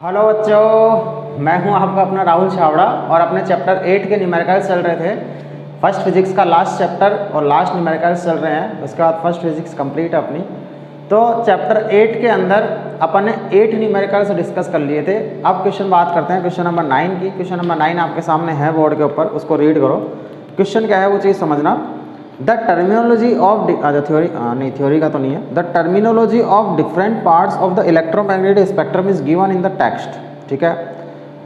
Hello बच्चों, मैं हूं आपका अपना राहुल छावड़ा और अपने चैप्टर 8 के न्यूमेरिकल्स चल रहे थे। फर्स्ट फिजिक्स का लास्ट चैप्टर और लास्ट न्यूमेरिकल्स चल रहे हैं, उसके बाद फर्स्ट फिजिक्स कंप्लीट है अपनी। तो चैप्टर 8 के अंदर अपन ने 8 न्यूमेरिकल्स डिस्कस कर लिए थे। अब क्वेश्चन बात करते हैं क्वेश्चन नंबर 9 की। क्वेश्चन नंबर 9 आपके सामने है बोर्ड के ऊपर, उसको रीड करो। क्वेश्चन क्या है वो चीज़ समझना। द टर्मिनोलॉजी ऑफ थ्योरी का तो नहीं है। The terminology of different parts of the electromagnetic spectrum is given in the text. ठीक है,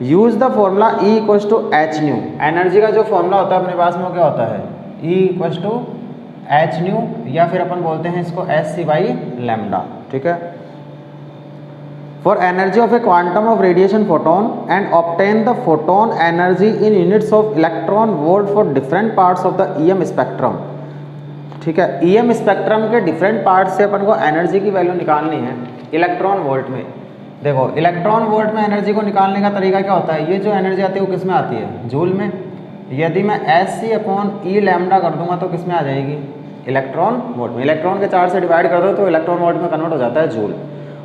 use the formula E equals to H nu. Energy का जो फॉर्मूला होता है अपने पास में वो क्या होता है? E equals to H nu, या फिर अपन बोलते हैं इसको एच सी बाई लैम्डा। ठीक है, for energy of A quantum of radiation photon and obtain the photon energy in units of electron volt for different parts of the EM spectrum. ठीक है, EM spectrum के different parts से अपन को energy की value निकालनी है electron volt में। देखो, इलेक्ट्रॉन वोल्ट में एनर्जी को निकालने का तरीका क्या होता है? ये जो एनर्जी आती है वो किस में आती है? जूल में। यदि मैं Hc अपॉन E लैम्डा कर दूंगा तो किस में आ जाएगी? इलेक्ट्रॉन वोल्ट में। इलेक्ट्रॉन के चार्ज से डिवाइड कर दो तो इलेक्ट्रॉन वोल्ट में कन्वर्ट हो जाता है जूल,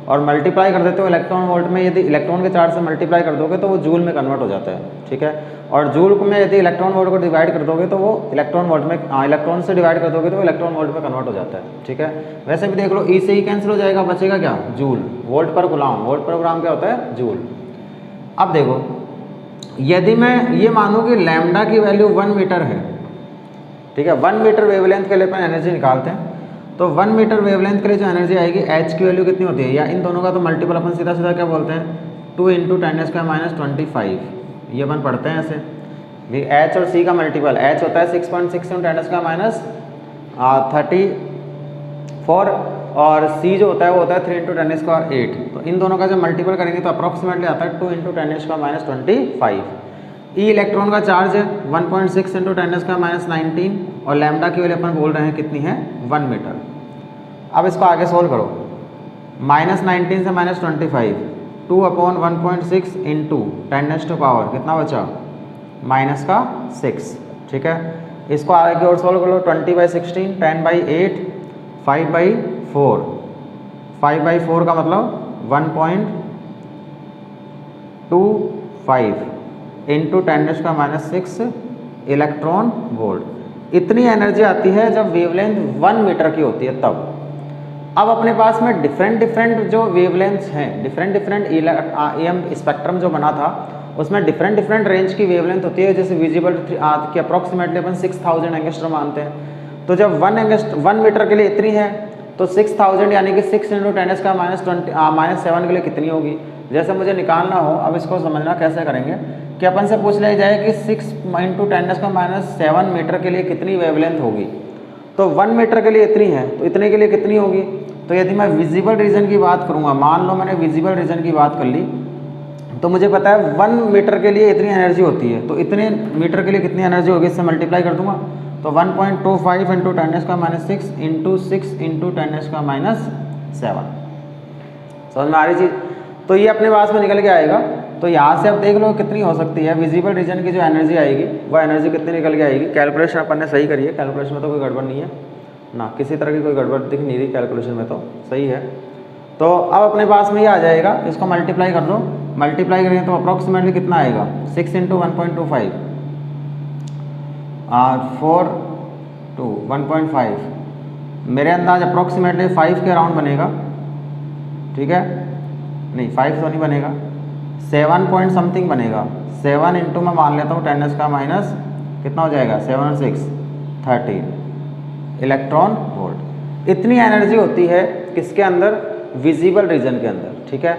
और मल्टीप्लाई कर देते हो इलेक्ट्रॉन वोल्ट में। यदि इलेक्ट्रॉन के चार्ज से मल्टीप्लाई कर दोगे तो वो जूल में कन्वर्ट हो जाता है। ठीक है, और जूल में यदि इलेक्ट्रॉन वोल्ट को डिवाइड कर दोगे तो वो इलेक्ट्रॉन वोल्ट में, इलेक्ट्रॉन से डिवाइड कर दोगे तो वो इलेक्ट्रॉन वोल्ट में कन्वर्ट हो जाता है। ठीक है, वैसे भी देख लो, E से E कैंसिल हो जाएगा, बचेगा क्या? जूल। वोल्ट पर गुलाम, वोल्ट पर गुलाम क्या होता है? जूल। अब देखो, यदि मैं ये मानूँ कि लैम्डा की वैल्यू 1 मीटर है, ठीक है, 1 मीटर वेवलेंथ के लिए अपन एनर्जी निकालते हैं, तो 1 मीटर वेवलेंथ के लिए जो एनर्जी आएगी, H की वैल्यू कितनी होती है? या इन दोनों का तो मल्टीपल अपन सीधा सीधा क्या बोलते हैं? 2 × 10⁻⁴। ये अपन पढ़ते हैं ऐसे भी। H और C का मल्टीपल, H होता है 6.6 × 10⁻34 और C जो होता है वो होता है 3 × 10⁸। तो इन दोनों का जब मल्टीपल करेंगे तो अप्रॉक्सीमेटली आता है 2 × 10⁻25। E इलेक्ट्रॉन का चार्ज है 1.6 × 10⁻19 और लैम्डा की वैल्यू अपन बोल रहे हैं कितनी है? 1 मीटर। अब इसको आगे सोल्व करो। -19 से -25, 2/1.6 इंटू 10⁻⁴ कितना बचा? -6। ठीक है, इसको आगे की ओर सोल्व कर लो। 20/16, 10/8, 5/4। 5/4 का मतलब 1.25 इंटू 10⁻⁶ इलेक्ट्रॉन वोल्ट। इतनी एनर्जी आती है जब वेवलेंथ 1 मीटर की होती है तब। अब अपने पास में डिफरेंट जो वेवलेंथ्स हैं, डिफरेंट EM स्पेक्ट्रम जो बना था उसमें डिफरेंट रेंज की वेवलेंथ होती है। जैसे विजिबल की अप्रॉक्सीमेटली अपन 6000 एंगस्ट्रॉम मानते हैं, तो जब 1 मीटर के लिए इतनी है तो 6000 यानी कि 6 × 10⁻⁻7 के लिए कितनी होगी? जैसे मुझे निकालना हो, अब इसको समझना कैसे करेंगे कि अपन से पूछ लिया जाए कि 6 × 10⁻⁷ मीटर के लिए कितनी वेवलेंथ होगी, तो 1 मीटर के लिए इतनी है, तो इतने के लिए कितनी होगी? तो यदि मैं विजिबल रीजन की बात करूँगा, मान लो मैंने विजिबल रीजन की बात कर ली, तो मुझे पता है 1 मीटर के लिए इतनी एनर्जी होती है, तो इतने मीटर के लिए कितनी एनर्जी होगी इससे मल्टीप्लाई कर दूंगा, तो 1.25 × 10⁻⁶ इंटू 6 × 10⁻⁷। समझ में आ रही चीज़? तो ये अपने पास में निकल के आएगा। तो यहाँ से अब देख लो कितनी हो सकती है विजिबल रीजन की जो एनर्जी आएगी, वो एनर्जी कितनी निकल के आएगी। कैलकुलेशन अपन ने सही करी है, कैलकुलेशन में तो कोई गड़बड़ नहीं है ना, किसी तरह की कोई गड़बड़ दिख नहीं रही कैलकुलेशन में, तो सही है। तो अब अपने पास में ये आ जाएगा, इसको मल्टीप्लाई कर दो। मल्टीप्लाई करेंगे तो अप्रॉक्सीमेटली कितना आएगा? 6 × 1.25 4 2 1.5, मेरे अंदाज अप्रॉक्सीमेटली 5 के अराउंड बनेगा। ठीक है, नहीं 5 तो नहीं बनेगा, 7 पॉइंट समथिंग बनेगा। 7 इंटू मैं मान लेता हूँ 10⁻⁻, कितना हो जाएगा? 7 और 6 13 इलेक्ट्रॉन वोल्ट। इतनी एनर्जी होती है किसके अंदर? विजिबल रीजन के अंदर। ठीक है,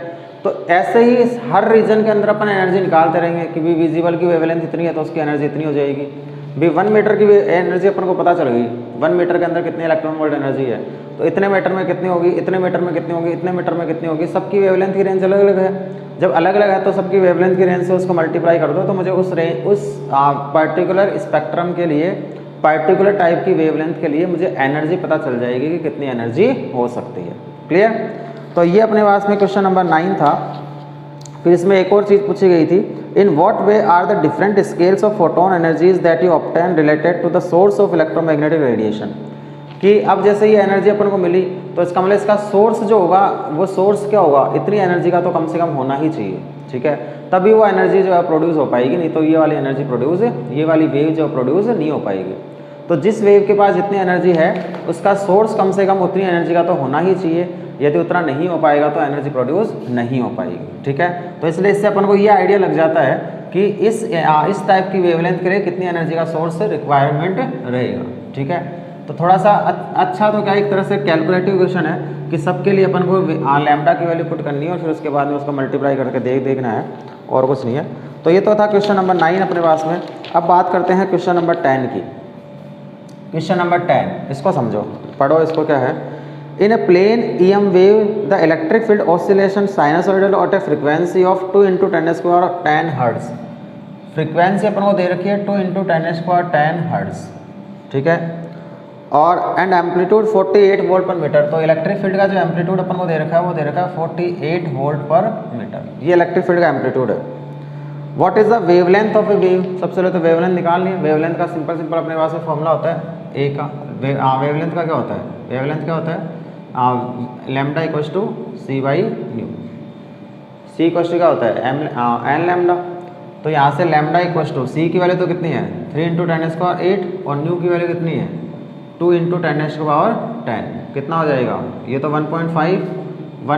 तो ऐसे ही हर रीजन के अंदर अपन एनर्जी निकालते रहेंगे कि भी विजिबल की वेवलेंथ इतनी है तो उसकी एनर्जी इतनी हो जाएगी। भी 1 मीटर की एनर्जी अपन को पता चल गई, 1 मीटर के अंदर कितनी इलेक्ट्रॉन वोल्ट एनर्जी है, तो इतने मीटर में कितनी होगी, इतने मीटर में कितनी होगी, इतने मीटर में कितनी होगी। सबकी वेवलेंथ की रेंज अलग अलग है। जब अलग अलग है तो सबकी वेवलेंथ की रेंज से उसको मल्टीप्लाई कर दो, तो मुझे उस पर्टिकुलर स्पेक्ट्रम के लिए, पर्टिकुलर टाइप की वेवलेंथ के लिए मुझे एनर्जी पता चल जाएगी कि कितनी एनर्जी हो सकती है। क्लियर? तो ये अपने पास में क्वेश्चन नंबर 9 था। फिर इसमें एक और चीज़ पूछी गई थी, in what way are the different scales of photon energies that you obtain related to the source of electromagnetic radiation. कि अब जैसे ये एनर्जी अपन को मिली तो इसका मतलब इसका सोर्स जो होगा वो सोर्स क्या होगा, इतनी एनर्जी का तो कम से कम होना ही चाहिए, ठीक है, तभी वो एनर्जी जो है प्रोड्यूस हो पाएगी, नहीं तो ये वाली एनर्जी प्रोड्यूस, ये वाली वेव जो प्रोड्यूस नहीं हो पाएगी। तो जिस वेव के पास जितनी एनर्जी है उसका सोर्स कम से कम उतनी एनर्जी का तो होना ही चाहिए, यदि उतना नहीं हो पाएगा तो एनर्जी प्रोड्यूस नहीं हो पाएगी, ठीक है। तो इसलिए इससे अपन को ये आइडिया लग जाता है कि इस टाइप की वेवलेंथ के लिए कितनी एनर्जी का सोर्स रिक्वायरमेंट रहेगा, ठीक है। तो थोड़ा सा अच्छा तो क्या एक तरह से कैलकुलेटिव क्वेश्चन है कि सबके लिए अपन को लैम्डा की वैल्यू पुट करनी है और फिर उसके बाद में उसको मल्टीप्लाई करके देखना है, और कुछ नहीं है। तो ये तो था क्वेश्चन नंबर 9 अपने पास में। अब बात करते हैं क्वेश्चन नंबर 10 की। क्वेश्चन नंबर 10, इसको समझो, पढ़ो इसको। क्या है, in a plane EM wave the electric field oscillation sinusoidal at a frequency of 2 × 10⁻10 hertz. Frequency अपन को दे रखी है 2 × 10⁻10 हर्ट्ज, ठीक है, और एंड एम्पलीट्यूड 48 वोल्ट पर मीटर। तो इलेक्ट्रिक फील्ड का जो एम्पलीट्यूड अपन को दे रखा है वो दे रखा है 48 वोल्ट पर मीटर, ये इलेक्ट्रिक फील्ड का एम्पलीट्यूड है। What is the wavelength of A wave, सबसे पहले तो वेवलेंथ निकालनी है। वेवलेंथ का सिंपल अपने पास में फॉर्मूला होता है ए का, वेवलेंथ का क्या होता है, वेवलेंथ क्या होता है, लैम्डा इक्वल्स टू c/न्यू। c इक्वल्स टू क्या होता है एन लैम्डा। तो यहाँ से लैम्डा इक्वल्स टू c की वैल्यू तो कितनी है 3 × 10⁸ और न्यू की वैल्यू कितनी है 2 × 10⁻10, कितना हो जाएगा, ये तो 1.5 ×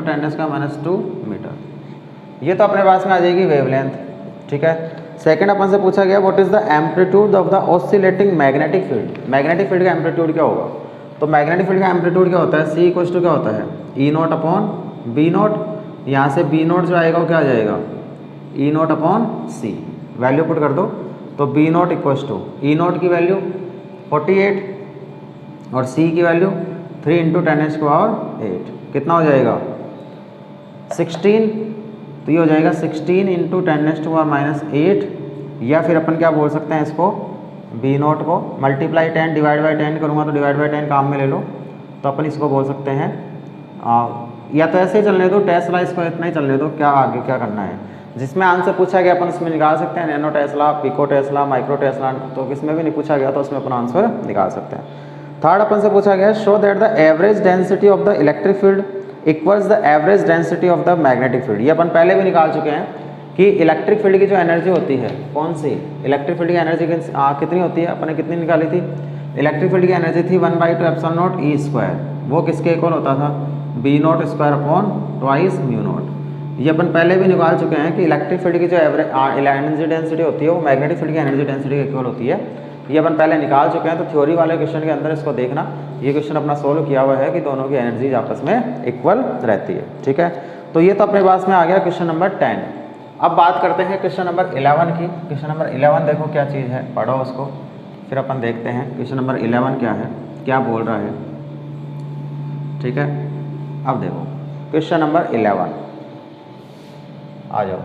10⁻2 मीटर। ये तो अपने पास में आ जाएगी वेवलेंथ, ठीक है। सेकंड अपन से पूछा गया what is the amplitude of the oscillating magnetic field. Magnetic field का एम्पलीट्यूड क्या होगा, तो मैग्नेटिक फील्ड का एम्पलीट्यूड क्या होता है, c इक्वल्स टू क्या होता है E0/B0। यहाँ से B0 जो आएगा वो क्या आ जाएगा E0/c, वैल्यू पुट कर दो। तो B0 इक्वल्स टू E0 की वैल्यू 48 और c की वैल्यू 3 × 10⁸, कितना हो जाएगा 16। तो ये हो जाएगा 16 × 10⁻⁻8, या फिर अपन क्या बोल सकते हैं इसको B0 को मल्टीप्लाई 10 डिवाइड बाई 10 करूँगा तो डिवाइड बाई 10 काम में ले लो, तो अपन इसको बोल सकते हैं या तो ऐसे ही चलने दो, टेस्ला इसको इतना ही चलने दो, क्या आगे क्या करना है। जिसमें आंसर पूछा गया अपन उसमें निकाल सकते हैं, nano tesla, pico tesla, micro tesla, तो किसमें भी नहीं पूछा गया तो उसमें अपन आंसर निकाल सकते हैं। थर्ड अपन से पूछा गया show that the average density of the electric field equals the average density of the magnetic field. ये अपन पहले भी निकाल चुके हैं कि इलेक्ट्रिक फील्ड की जो एनर्जी होती है, कौन सी इलेक्ट्रिक फील्ड की एनर्जी कितनी होती है, अपन ने कितनी निकाली थी, इलेक्ट्रिक फील्ड की एनर्जी थी 1/2 ε0 E²। वो किसके इक्वल होता था B0² μ0। ये अपन पहले भी निकाल चुके हैं कि इलेक्ट्रिक फील्ड की जो एवरेज एनर्जी डेंसिटी होती है वो मैग्नेटिक फील्ड की एनर्जी डेंसिटी के इक्वल होती है। ये अपन पहले निकाल चुके हैं। तो थ्योरी वाले क्वेश्चन के अंदर इसको देखना, ये क्वेश्चन अपना सोल्व किया हुआ है कि दोनों की एनर्जी आपस में इक्वल रहती है, ठीक है। तो ये तो अपने पास में आ गया क्वेश्चन नंबर 10। अब बात करते हैं क्वेश्चन नंबर 11 की। क्वेश्चन नंबर 11 देखो क्या चीज़ है, पढ़ो उसको, फिर अपन देखते हैं क्वेश्चन नंबर 11 क्या है, क्या बोल रहा है, ठीक है। अब देखो क्वेश्चन नंबर 11 आ जाओ।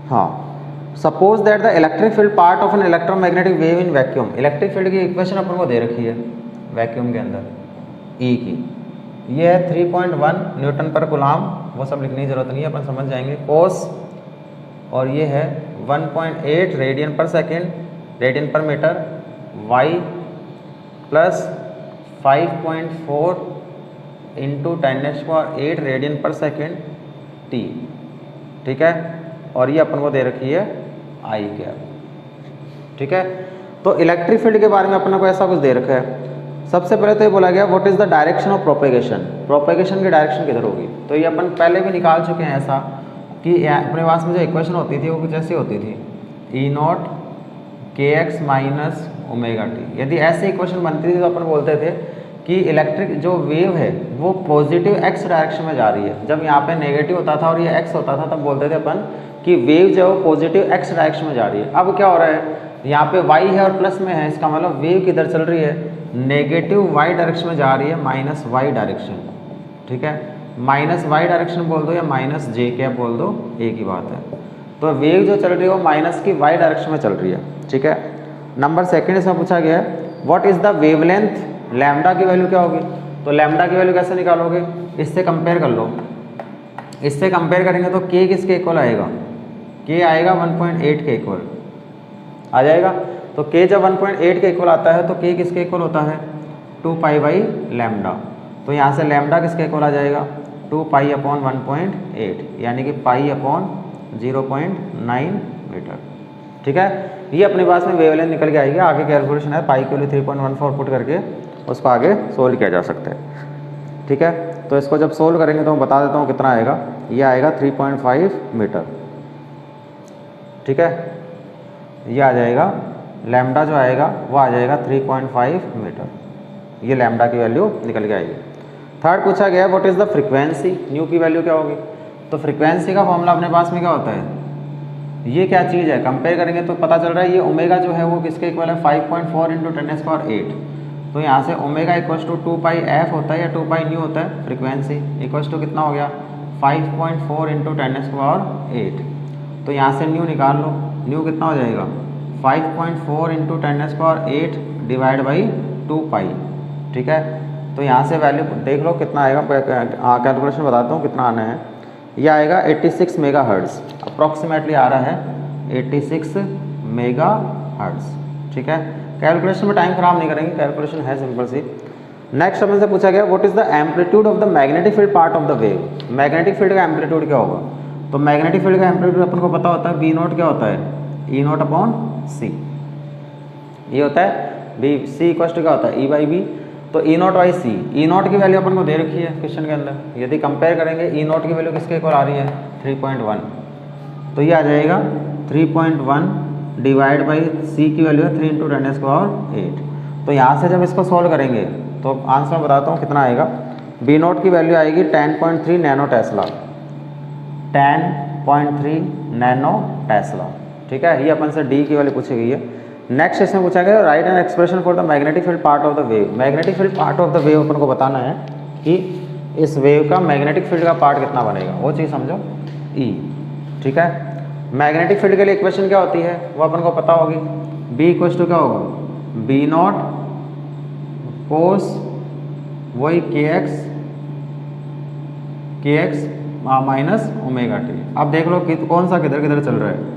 हाँ, suppose that the electric field part of an electromagnetic wave in vacuum. Electric field की इक्वेशन अपन को दे रखी है वैक्यूम के अंदर E की, ये है 3.1 न्यूटन पर कूलाम, वो सब लिखने की जरूरत नहीं है, अपन समझ जाएंगे। कोस, और ये है 1.8 रेडियन पर सेकेंड, रेडियन पर मीटर, y प्लस 5.4 × 10⁸ रेडियन पर सेकेंड t, ठीक है। और ये अपन को दे रखी है I कैप, ठीक है। तो इलेक्ट्रिक फील्ड के बारे में अपन को ऐसा कुछ दे रखा है। सबसे पहले तो ये बोला गया what is the direction of propagation, propagation की डायरेक्शन किधर होगी। तो ये अपन पहले भी निकाल चुके हैं ऐसा कि अपने पास में जो इक्वेशन होती थी वो कुछ ऐसी होती थी E0 kx minus omega T. यदि ऐसी इक्वेशन बनती थी तो अपन बोलते थे कि इलेक्ट्रिक जो वेव है वो पॉजिटिव x डायरेक्शन में जा रही है। जब यहाँ पे नेगेटिव होता था और ये x होता था तब बोलते थे अपन कि वेव जो है पॉजिटिव x डायरेक्शन में जा रही है। अब क्या हो रहा है, यहाँ पे y है और प्लस में है, इसका मतलब वेव किधर चल रही है, नेगेटिव y डायरेक्शन में जा रही है, माइनस y डायरेक्शन, ठीक है। माइनस y डायरेक्शन बोल दो या माइनस j कैप बोल दो, एक ही बात है। तो वेव जो चल रही है वो माइनस की y डायरेक्शन में चल रही है, ठीक है। नंबर सेकेंड इसमें पूछा गया है what is the wavelength, lambda की वैल्यू क्या होगी। तो लैम्डा की वैल्यू कैसे निकालोगे, इससे कंपेयर कर लो, इससे कंपेयर करेंगे तो k किसके इक्वल आएगा, k आएगा 1.8 के इक्वल आ जाएगा। तो k जब 1.8 के इक्वल आता है तो k किसके इक्वल होता है 2 पाई बाई लैम्डा। तो यहाँ से लैम्डा किसके इक्वल आ जाएगा 2 पाई अपॉन 1.8 यानी कि पाई अपॉन 0.9 मीटर। ठीक है, ये अपने पास में वेवलेंथ निकल के आएगी। आगे कैलकुलेशन है पाई के लिए 3.14 पुट करके उसको आगे सोल्व किया जा सकता है। ठीक है, तो इसको जब सोल्व करेंगे तो मैं बता देता हूँ कितना आएगा। ये आएगा 3.5 मीटर। ठीक है, ये आ जाएगा लैम्डा जो आएगा वो आ जाएगा 3.5 मीटर। ये लैम्डा की वैल्यू निकल के आएगी। थर्ड पूछा गया what is the frequency, new की वैल्यू क्या होगी। तो फ्रीक्वेंसी का फॉर्मूला अपने पास में क्या होता है, ये क्या चीज़ है, कंपेयर करेंगे तो पता चल रहा है ये ओमेगा जो है वो किसके इक्वल है 5.4 इंटू 10⁸। तो यहाँ से omega equals to 2 pi F होता है या 2 पाई न्यू होता है। फ्रीक्वेंसी इक्वल्स टू कितना हो गया 5.4 इंटू 10⁸। तो यहाँ से न्यू निकाल लो, न्यू कितना हो जाएगा 5.4 इंटू 10⁸ डिवाइड बाई 2 पाई। ठीक है, तो यहाँ से वैल्यू देख लो कितना आएगा, कैलकुलेशन बताता हूँ कितना आना है। ये आएगा 86 मेगा हर्ट्ज़, अप्रॉक्सीमेटली आ रहा है 86 मेगा हर्ट्ज़। ठीक है, कैलकुलेशन में टाइम खराब नहीं करेंगे, कैलकुलेशन है सिंपल सी। नेक्स्ट हमसे पूछा गया what is the amplitude of the magnetic field part of the wave. Magnetic field का एम्पलीट्यूड क्या होगा। तो मैग्नेटिक फील्ड का एम्पलीट्यूड अपन को पता होता है बी नोट क्या होता है ई नोट अपॉन सी। ये होता है बी सी इक्वल टू क्या होता है ई बाई बी। तो E naught by C, E naught की वैल्यू अपन को दे रखी है क्वेश्चन के अंदर। यदि कंपेयर करेंगे ई नोट की वैल्यू किसके इक्वल आ रही है 3.1। तो ये आ जाएगा 3.1 डिवाइड बाई सी की वैल्यू है 3 इंटू 10⁸। तो यहाँ से जब इसको सॉल्व करेंगे तो आंसर मैं बताता हूँ कितना आएगा। बी नोट की वैल्यू आएगी 10.3 नैनो टेस्ला, 10.3 नैनो टेस्ला। ठीक है, ये अपन से डी की वैल्यू पूछी गई है। नेक्स्ट इसमें पूछा गया write an expression for the magnetic field part of the wave. Magnetic field part of the wave अपन को बताना है कि इस वेव का मैग्नेटिक फील्ड का पार्ट कितना बनेगा, वो चीज़ समझो ई। ठीक है, मैग्नेटिक फील्ड के लिए इक्वेशन क्या होती है वो अपन को पता होगी। बी इक्वल टू क्या होगा बी नॉट कोस वही के एक्स माइनस ओमेगा टी। अब देख लो कि कौन सा किधर किधर चल रहा है।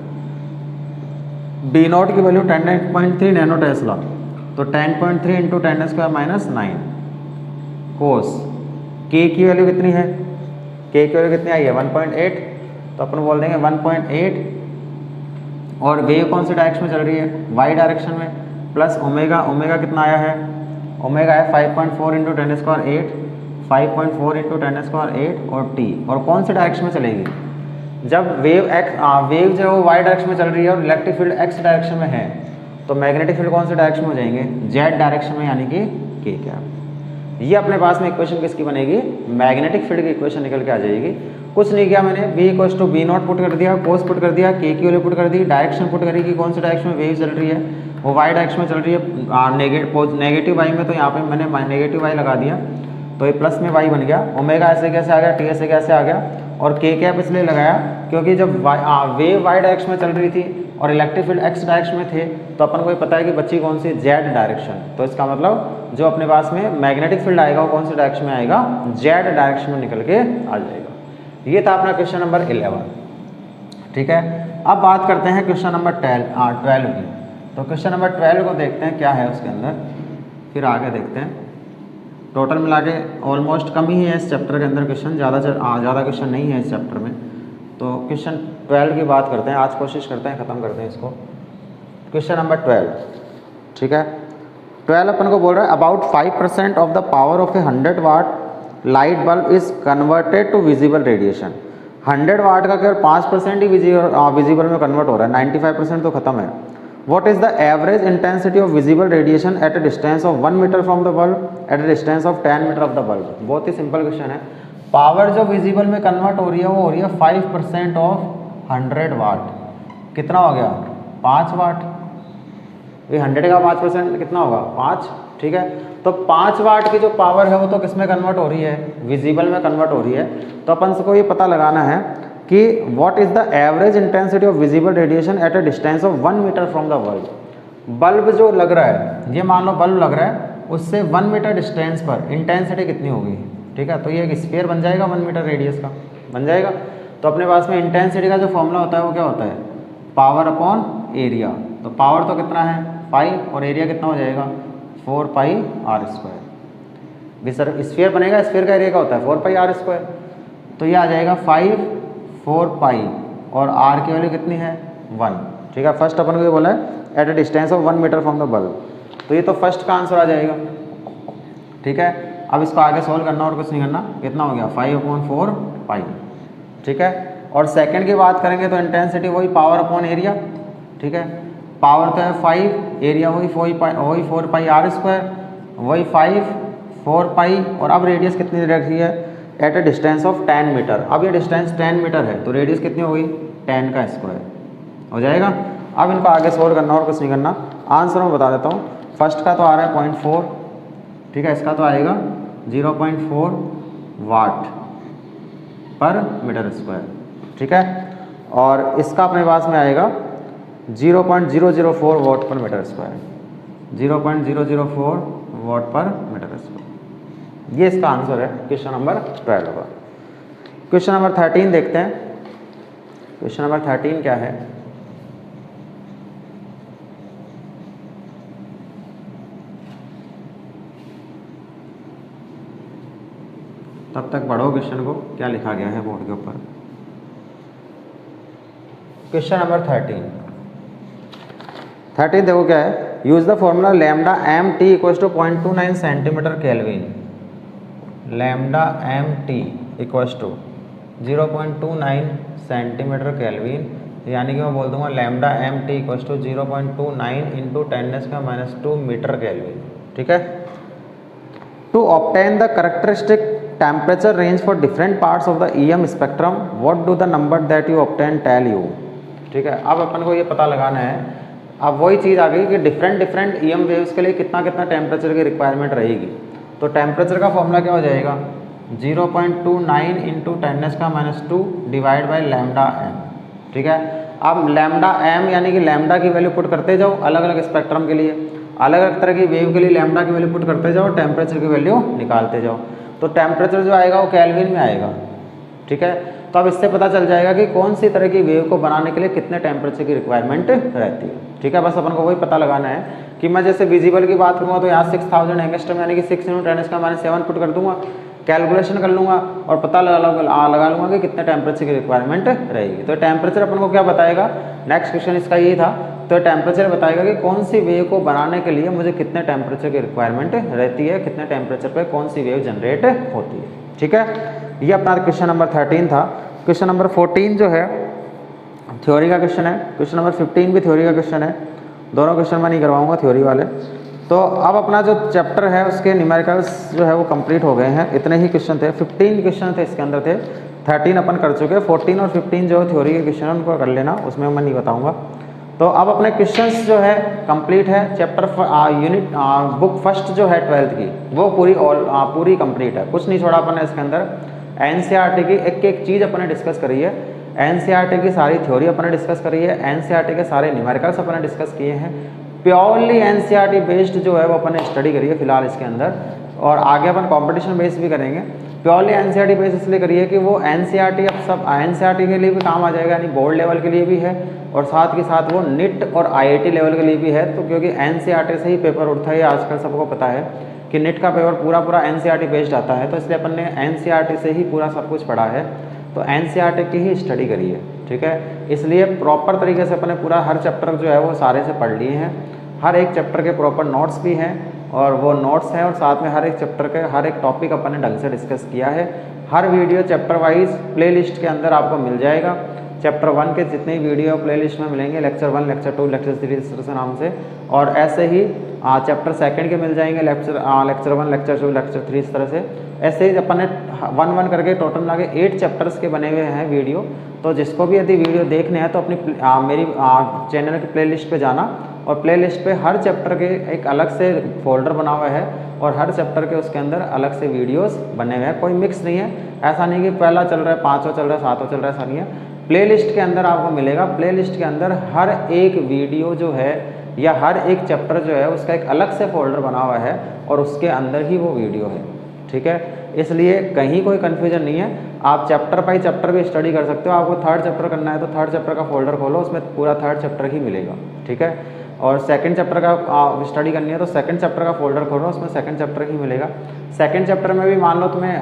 बी नॉट की वैल्यू 10.3 नैनो टेस्ला, तो 10.3 इंटू 10⁻⁹ कोस के की वैल्यू कितनी है, के की वैल्यू कितनी आई है 1.8। तो अपन बोल देंगे 1.8 और वेव कौन से डायरेक्शन में चल रही है वाई डायरेक्शन में, प्लस ओमेगा, ओमेगा कितना आया है ओमेगा है 5.4 इंटू 10⁸, 5.4 इंटू 10⁸ और टी। और कौन से डायरेक्शन में चलेगी जब वेव वेव जो है वो वाई डायरेक्शन में चल रही है और इलेक्ट्रिक फील्ड एक्स डायरेक्शन में है, तो मैग्नेटिक फील्ड कौन से डायरेक्शन में हो जाएंगे जेड डायरेक्शन में, यानी कि के क्या। ये अपने पास में इक्वेशन किसकी बनेगी मैग्नेटिक फील्ड की इक्वेशन निकल के आ जाएगी। कुछ नहीं किया मैंने, B equal to B naught put कर दिया, कोस पुट कर दिया, के की वैल्यू पुट कर दी, डायरेक्शन पुट करी कि कौन से डायरेक्शन में वेव चल रही है, वो वाई डायरेक्शन में चल रही है नेगेटिव वाई में। तो यहाँ पे मैंने नेगेटिव वाई लगा दिया तो ये प्लस में वाई बन गया। ओमेगा ऐसे कैसे आ गया, टी ऐसे कैसे आ गया, और के कैप इसलिए लगाया क्योंकि जब वेव वाई डायरेक्शन में चल रही थी और इलेक्ट्रिक फील्ड एक्स डायरेक्शन में थे, तो अपन को ये पता है कि बच्ची कौन सी जेड डायरेक्शन। तो इसका मतलब जो अपने पास में मैग्नेटिक फील्ड आएगा वो कौन से डायरेक्शन में आएगा जेड डायरेक्शन में निकल के आ जाएगा। ये था अपना क्वेश्चन नंबर 11। ठीक है, अब बात करते हैं क्वेश्चन नंबर 12 की। तो क्वेश्चन नंबर 12 को देखते हैं क्या है उसके अंदर, फिर आगे देखते हैं। टोटल मिला के ऑलमोस्ट कम ही है इस चैप्टर के अंदर क्वेश्चन, ज़्यादा क्वेश्चन नहीं है इस चैप्टर में। तो क्वेश्चन 12 की बात करते हैं, आज कोशिश करते हैं ख़त्म करते हैं इसको। क्वेश्चन नंबर 12, ठीक है। 12 अपन को बोल रहा है about 5% of the power of a 100 watt light bulb is converted to visible radiation. 100 watt का केवल 5% ही विजिबल में कन्वर्ट हो रहा है, 95% तो खत्म है। What is the average intensity of visible radiation at a distance of 1 meter from the bulb at a distance of 10 meter of the bulb? बहुत ही सिंपल क्वेश्चन है। पावर जो विजिबल में कन्वर्ट हो रही है वो हो रही है 5% ऑफ 100 वाट। कितना हो गया 5 वाट। ये 100 का 5% कितना होगा 5, ठीक है। तो 5 वाट की जो पावर है वो तो किस में कन्वर्ट हो रही है विजिबल में कन्वर्ट हो रही है। तो अपन को ये पता लगाना है कि what is the average intensity of visible radiation at a distance of 1 metre from the bulb. Bulb जो लग रहा है, ये मान लो बल्ब लग रहा है, उससे 1 मीटर डिस्टेंस पर इंटेंसिटी कितनी होगी, ठीक है। तो ये एक स्फीयर बन जाएगा 1 मीटर रेडियस का बन जाएगा। तो अपने पास में इंटेंसिटी का जो फॉर्मूला होता है वो क्या होता है पावर अपॉन एरिया। तो पावर तो कितना है पाई और एरिया कितना हो जाएगा 4 पाई आर स्क्वायर। भी सर स्फीयर बनेगा, स्फीयर का एरिया क्या होता है 4 पाई आर स्क्वायर, तो ये आ जाएगा 5 4 पाई और आर की वैल्यू कितनी है 1। ठीक है, फर्स्ट अपन को ये बोला है at a distance of 1 metre from the bulb, तो ये तो फर्स्ट का आंसर आ जाएगा। ठीक है, अब इसको आगे सॉल्व करना और कुछ नहीं करना, कितना हो गया 5/4 पाई। ठीक है, और सेकंड की बात करेंगे तो इंटेंसिटी वही पावर अपॉन एरिया। ठीक है, पावर तो है 5, एरिया वही 4 पाई आर स्क्वायर, वही 5 4 पाई, और अब रेडियस कितनी रखी है at a distance of 10 metre. अब ये डिस्टेंस 10 मीटर है तो रेडियस कितनी होगी 10 का स्क्वायर हो जाएगा। अब इनको आगे सोल्व करना और कुछ नहीं करना, आंसर मैं बता देता हूँ। फर्स्ट का तो आ रहा है 0.4, ठीक है, इसका तो आएगा 0.4 वाट पर मीटर स्क्वायर। ठीक है, और इसका अपने पास में आएगा 0.004 वाट पर मीटर स्क्वायर, 0.004 वाट पर मीटर स्क्वायर। ये इसका आंसर है क्वेश्चन नंबर 12 होगा। क्वेश्चन नंबर 13 देखते हैं। क्वेश्चन नंबर 13 क्या है, तब तक पढ़ो क्वेश्चन को क्या लिखा गया है बोर्ड के ऊपर। क्वेश्चन नंबर 13 देखो क्या है, use the formula lambda M T equals to 0.29 centimetre kelvin. Lambda M T equals to 0.29 centimetre kelvin, यानी कि मैं बोल दूंगा lambda M T equals to 0.29 into 10⁻²⁻² metre kelvin. ठीक है, to obtain the characteristic temperature range for different parts of the EM spectrum, what do the number that you obtain tell you. ठीक है, अब अपन को ये पता लगाना है, अब वही चीज़ आ गई कि डिफरेंट EM वेव्स के लिए कितना टेम्परेचर की रिक्वायरमेंट रहेगी। तो टेम्परेचर का फॉर्मूला क्या हो जाएगा 0.29 into 10⁻² divide by lambda M. ठीक है, अब लैम्डा एम यानी कि लैम्डा की वैल्यू पुट करते जाओ अलग अलग स्पेक्ट्रम के लिए, अलग अलग तरह की वेव के लिए लैम्डा की वैल्यू पुट करते जाओ, टेम्परेचर की वैल्यू निकालते जाओ। तो टेम्परेचर जो आएगा वो केल्विन में आएगा। ठीक है, तो अब इससे पता चल जाएगा कि कौन सी तरह की वेव को बनाने के लिए कितने टेम्परेचर की रिक्वायरमेंट रहती है। ठीक है, बस अपन को वही पता लगाना है कि मैं जैसे विजिबल की बात करूँगा तो यहाँ 6000 एंगस्ट्रम यानी कि 6 × 10⁻7 पुट कर दूंगा, कैलकुलेशन कर लूँगा और पता लगा लूँगा कि कितने टेम्परेचर की रिक्वायरमेंट रहेगी। तो टेम्परेचर अपन को क्या बताएगा, नेक्स्ट क्वेश्चन इसका यही था, तो टेम्परेचर बताएगा कि कौन सी वेव को बनाने के लिए मुझे कितने टेम्परेचर की रिक्वायरमेंट रहती है, कितने टेम्परेचर पे कौन सी वेव जनरेट होती है। ठीक है, ये अपना क्वेश्चन नंबर 13 था। क्वेश्चन नंबर 14 जो है थ्योरी का क्वेश्चन है, क्वेश्चन नंबर 15 भी थ्योरी का क्वेश्चन है, दोनों क्वेश्चन मैं नहीं करवाऊंगा थ्योरी वाले। तो अब अपना जो चैप्टर है उसके न्यूमेरिकल्स जो है वो कंप्लीट हो गए हैं, इतने ही क्वेश्चन थे, 15 क्वेश्चन थे इसके अंदर थे, 13 अपन कर चुके, 14 और 15 जो थ्योरी के क्वेश्चन है उनको कर लेना, उसमें मैं नहीं बताऊँगा। तो अब अपने क्वेश्चंस जो है कंप्लीट है, चैप्टर यूनिट बुक फर्स्ट जो है 12th की वो पूरी कंप्लीट है, कुछ नहीं छोड़ा अपन ने इसके अंदर। NCERT की एक एक चीज़ अपन ने डिस्कस करी है, NCERT की सारी थ्योरी अपन ने डिस्कस करी है, NCERT के सारे न्यूमेरिकल्स अपन ने डिस्कस किए हैं, प्योरली NCERT बेस्ड जो है वो अपन ने स्टडी करी है फिलहाल इसके अंदर, और आगे अपन कंपटीशन बेस्ड भी करेंगे। प्योरली NCERT बेस्ड इसलिए करिए कि वो NCERT अब सब NCERT के लिए भी काम आ जाएगा, यानी बोर्ड लेवल के लिए भी है और साथ के साथ वो NIT और IIT लेवल के लिए भी है। तो क्योंकि NCERT से ही पेपर उठता है, आजकल सबको पता है कि NIT का पेपर पूरा NCERT बेस्ड आता है, तो इसलिए अपन ने NCERT से ही पूरा सब कुछ पढ़ा है, तो NCERT की ही स्टडी करी है। ठीक है, इसलिए प्रॉपर तरीके से अपन ने पूरा हर चैप्टर जो है वो सारे से पढ़ लिए हैं, हर एक चैप्टर के प्रॉपर नोट्स भी हैं और वो नोट्स हैं, और साथ में हर एक चैप्टर के हर एक टॉपिक अपन ने ढंग से डिस्कस किया है। हर वीडियो चैप्टर वाइज प्लेलिस्ट के अंदर आपको मिल जाएगा, चैप्टर 1 के जितने वीडियो प्लेलिस्ट में मिलेंगे, लेक्चर 1, लेक्चर 2, लेक्चर 3 इस तरह से नाम से, और ऐसे ही चैप्टर 2 के मिल जाएंगे, लेक्चर 1, लेक्चर 2, लेक्चर 3 इस तरह से। ऐसे ही अपन ने 1 करके टोटल मिला के 8 चैप्टर्स के बने हुए हैं वीडियो। तो जिसको भी यदि वीडियो देखने हैं तो अपनी मेरी चैनल की प्लेलिस्ट पे जाना, और प्लेलिस्ट पे हर चैप्टर के एक अलग से फोल्डर बना हुआ है और हर चैप्टर के उसके अंदर अलग से वीडियोस बने हुए हैं, कोई मिक्स नहीं है। ऐसा नहीं कि पहला चल रहा है, 5वां चल रहा है, 7वां चल रहा है, ऐसा नहीं है। प्लेलिस्ट के अंदर आपको मिलेगा, प्लेलिस्ट के अंदर हर एक वीडियो जो है या हर एक चैप्टर जो है उसका एक अलग से फोल्डर बना हुआ है और उसके अंदर ही वो वीडियो है। ठीक है, इसलिए कहीं कोई कन्फ्यूजन नहीं है, आप चैप्टर बाई चैप्टर भी स्टडी कर सकते हो। आपको 3rd चैप्टर करना है तो 3rd चैप्टर का फोल्डर खोलो, उसमें पूरा 3rd चैप्टर ही मिलेगा। ठीक है, और सेकंड चैप्टर का स्टडी करनी है तो सेकंड चैप्टर का फोल्डर खोलो, उसमें सेकंड चैप्टर ही मिलेगा। सेकंड चैप्टर में भी मान लो तुम्हें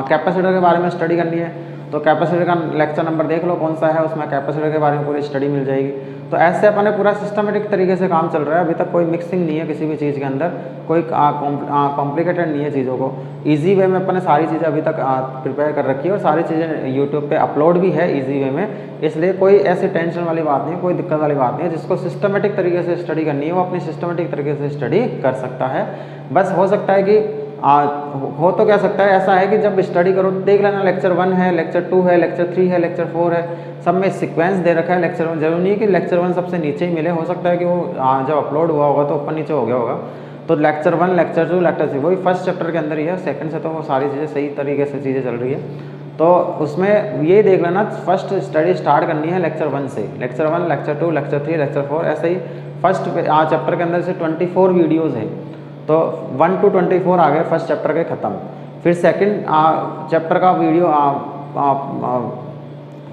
कैपेसिटर के बारे में स्टडी करनी है तो कैपेसिटर का लेक्चर नंबर देख लो कौन सा है, उसमें कैपेसिटर के बारे में पूरी स्टडी मिल जाएगी। तो ऐसे अपने पूरा सिस्टमेटिक तरीके से काम चल रहा है, अभी तक कोई मिक्सिंग नहीं है किसी भी चीज़ के अंदर, कोई कॉम्प्लिकेटेड नहीं है चीज़ों को। ईजी वे में अपने सारी चीज़ें अभी तक प्रिपेयर कर रखी है और सारी चीज़ें यूट्यूब पे अपलोड भी है ईजी वे में, इसलिए कोई ऐसी टेंशन वाली बात नहीं है, कोई दिक्कत वाली बात नहीं है। जिसको सिस्टमेटिक तरीके से स्टडी करनी है वो अपनी सिस्टमेटिक तरीके से स्टडी कर सकता है। बस हो सकता है कि हो तो क्या सकता है, ऐसा है कि जब स्टडी करो देख लेना लेक्चर 1 है, लेक्चर 2 है, लेक्चर 3 है, लेक्चर 4 है, सब में सीक्वेंस दे रखा है। लेक्चर 1 जरूरी नहीं है कि लेक्चर 1 सबसे नीचे ही मिले, हो सकता है कि वो जब अपलोड हुआ होगा तो ऊपर नीचे हो गया होगा। तो लेक्चर 1, लेक्चर 2, लेक्चर 3 वही फर्स्ट चैप्टर के अंदर ही है, सेकंड से तो वो सारी चीज़ें सही तरीके से चीज़ें चल रही है। तो उसमें ये देख लेना फर्स्ट स्टडी स्टार्ट करनी है लेक्चर 1 से, लेक्चर 1, लेक्चर 2, लेक्चर 3, लेक्चर 4, ऐसे ही फर्स्ट चैप्टर के अंदर से 24 वीडियोज़ है तो 1 to 24 आ गए फर्स्ट चैप्टर के ख़त्म। फिर सेकंड चैप्टर का वीडियो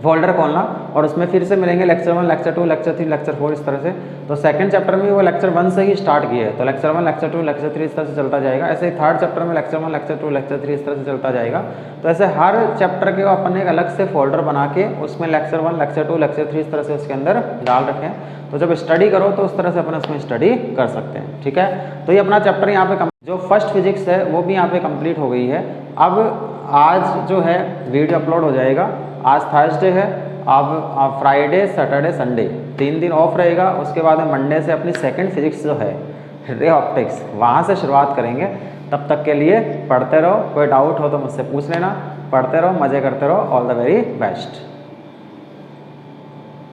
फोल्डर खोलना और उसमें फिर से मिलेंगे लेक्चर 1, लेक्चर 2, लेक्चर 3, लेक्चर 4 इस तरह से। तो सेकंड चैप्टर में वो लेक्चर 1 से ही स्टार्ट किया है तो लेक्चर 1, लेक्चर 2, लेक्चर 3 इस तरह से चलता जाएगा। ऐसे ही थर्ड चैप्टर में लेक्चर 1, लेक्चर 2, लेक्चर 3 इस तरह से चलता जाएगा। तो ऐसे हर चैप्टर के अपन एक अलग से फोल्डर बना के उसमें लेक्चर 1, लेक्चर 2, लेक्चर 3 इस तरह से उसके अंदर डाल रखें। तो जब स्टडी करो तो उस तरह से अपन उसमें स्टडी कर सकते हैं, ठीक है। तो ये अपना चैप्टर यहाँ पे जो फर्स्ट फिजिक्स है वो भी यहाँ पे कंप्लीट हो गई है। अब आज जो है वीडियो अपलोड हो जाएगा, आज थर्सडे है, अब फ्राइडे, सैटरडे, संडे 3 दिन ऑफ रहेगा। उसके बाद में मंडे से अपनी सेकंड फिजिक्स जो है रे ऑप्टिक्स वहाँ से शुरुआत करेंगे। तब तक के लिए पढ़ते रहो, कोई डाउट हो तो मुझसे पूछ लेना, पढ़ते रहो, मज़े करते रहो। All the very best.